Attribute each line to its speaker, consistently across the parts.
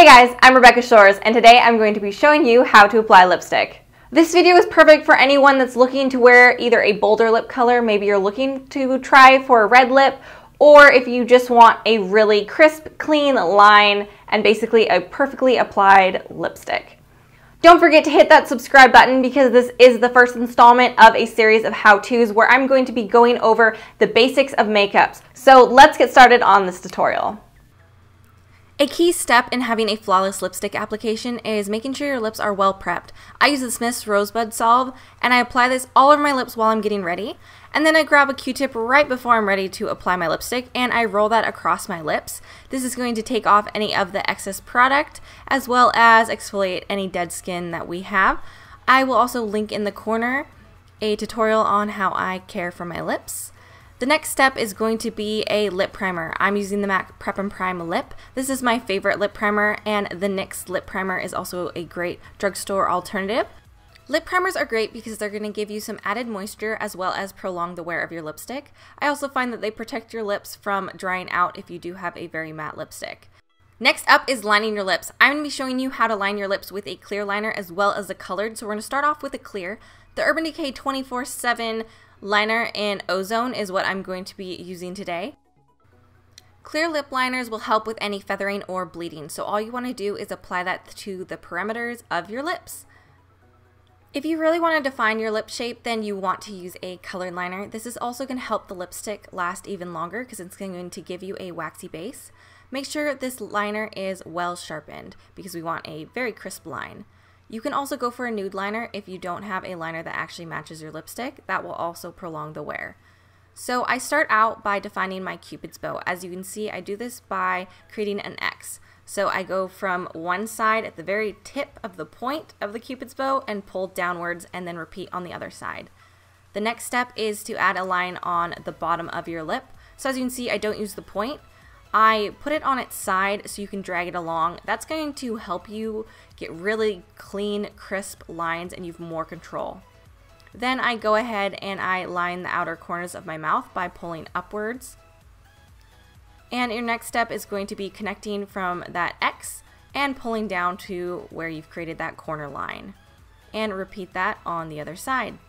Speaker 1: Hey guys, I'm Rebecca Shores, and today I'm going to be showing you how to apply lipstick. This video is perfect for anyone that's looking to wear either a bolder lip color, maybe you're looking to try for a red lip, or if you just want a really crisp, clean line and basically a perfectly applied lipstick. Don't forget to hit that subscribe button because this is the first installment of a series of how-tos where I'm going to be going over the basics of makeups. So let's get started on this tutorial. A key step in having a flawless lipstick application is making sure your lips are well prepped. I use the Smith's Rosebud Salve and I apply this all over my lips while I'm getting ready. And then I grab a Q-tip right before I'm ready to apply my lipstick and I roll that across my lips. This is going to take off any of the excess product as well as exfoliate any dead skin that we have. I will also link in the corner a tutorial on how I care for my lips. The next step is going to be a lip primer. I'm using the MAC Prep and Prime Lip. This is my favorite lip primer, and the NYX lip primer is also a great drugstore alternative. Lip primers are great because they're going to give you some added moisture as well as prolong the wear of your lipstick. I also find that they protect your lips from drying out if you do have a very matte lipstick. Next up is lining your lips. I'm going to be showing you how to line your lips with a clear liner as well as a colored. So we're going to start off with a clear. The Urban Decay 24/7 liner in Ozone is what I'm going to be using today. Clear lip liners will help with any feathering or bleeding, so all you want to do is apply that to the perimeters of your lips. If you really want to define your lip shape, then you want to use a colored liner. This is also going to help the lipstick last even longer because it's going to give you a waxy base. Make sure this liner is well sharpened because we want a very crisp line. You can also go for a nude liner if you don't have a liner that actually matches your lipstick. That will also prolong the wear. So I start out by defining my Cupid's bow. As you can see, I do this by creating an X. So I go from one side at the very tip of the point of the Cupid's bow and pull downwards and then repeat on the other side. The next step is to add a line on the bottom of your lip. So as you can see, I don't use the point. I put it on its side so you can drag it along. That's going to help you get really clean, crisp lines and you have more control. Then I go ahead and I line the outer corners of my mouth by pulling upwards. And your next step is going to be connecting from that X and pulling down to where you've created that corner line. And repeat that on the other side.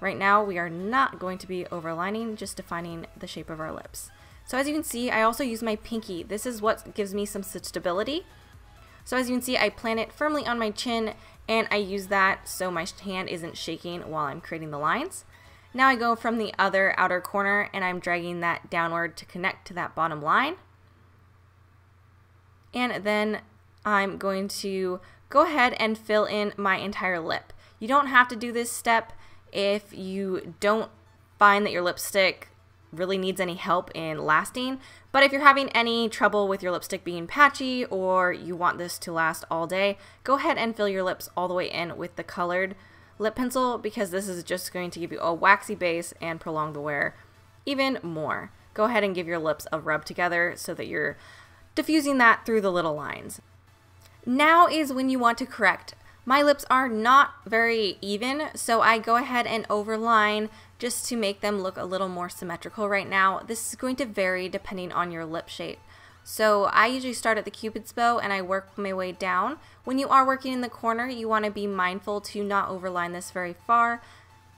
Speaker 1: Right now we are not going to be overlining, just defining the shape of our lips. So as you can see, I also use my pinky. This is what gives me some stability. So as you can see, I plant it firmly on my chin and I use that so my hand isn't shaking while I'm creating the lines. Now I go from the other outer corner and I'm dragging that downward to connect to that bottom line. And then I'm going to go ahead and fill in my entire lip. You don't have to do this step if you don't find that your lipstick really needs any help in lasting, but if you're having any trouble with your lipstick being patchy or you want this to last all day, go ahead and fill your lips all the way in with the colored lip pencil because this is just going to give you a waxy base and prolong the wear even more. Go ahead and give your lips a rub together so that you're diffusing that through the little lines. Now is when you want to correct. My lips are not very even, so I go ahead and overline just to make them look a little more symmetrical right now. This is going to vary depending on your lip shape. So I usually start at the Cupid's bow and I work my way down. When you are working in the corner, you want to be mindful to not overline this very far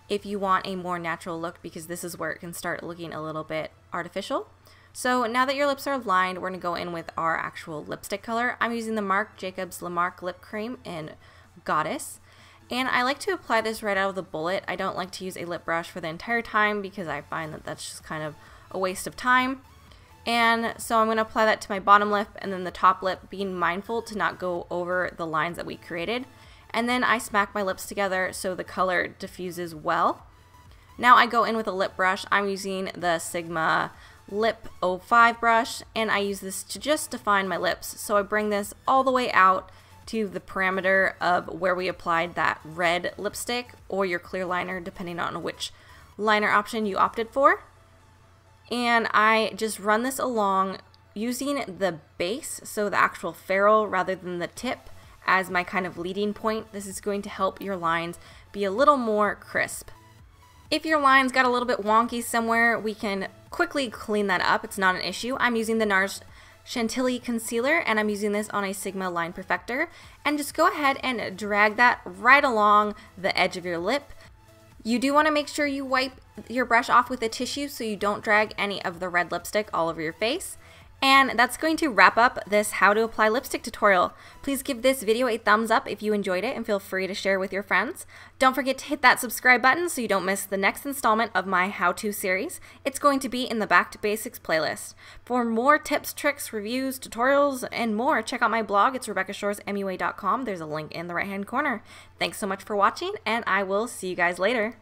Speaker 1: if you want a more natural look because this is where it can start looking a little bit artificial. So now that your lips are lined, we're going to go in with our actual lipstick color. I'm using the Marc Jacobs Le Marc Lip Cream in Goddess. And I like to apply this right out of the bullet. I don't like to use a lip brush for the entire time because I find that that's just kind of a waste of time. And so I'm going to apply that to my bottom lip and then the top lip, being mindful to not go over the lines that we created. And then I smack my lips together so the color diffuses well. Now I go in with a lip brush. I'm using the Sigma Lip 05 brush and I use this to just define my lips. So I bring this all the way out to the parameter of where we applied that red lipstick or your clear liner depending on which liner option you opted for. And I just run this along using the base, so the actual ferrule rather than the tip, as my kind of leading point. This is going to help your lines be a little more crisp. If your lines got a little bit wonky somewhere, we can quickly clean that up. It's not an issue. I'm using the NARS Chantilly concealer, and I'm using this on a Sigma line perfector, and just go ahead and drag that right along the edge of your lip. You do want to make sure you wipe your brush off with a tissue so you don't drag any of the red lipstick all over your face. And that's going to wrap up this how to apply lipstick tutorial. Please give this video a thumbs up if you enjoyed it and feel free to share with your friends. Don't forget to hit that subscribe button so you don't miss the next installment of my how-to series. It's going to be in the Back to Basics playlist. For more tips, tricks, reviews, tutorials, and more, check out my blog. It's RebeccaShoresMUA.com. There's a link in the right-hand corner. Thanks so much for watching, and I will see you guys later.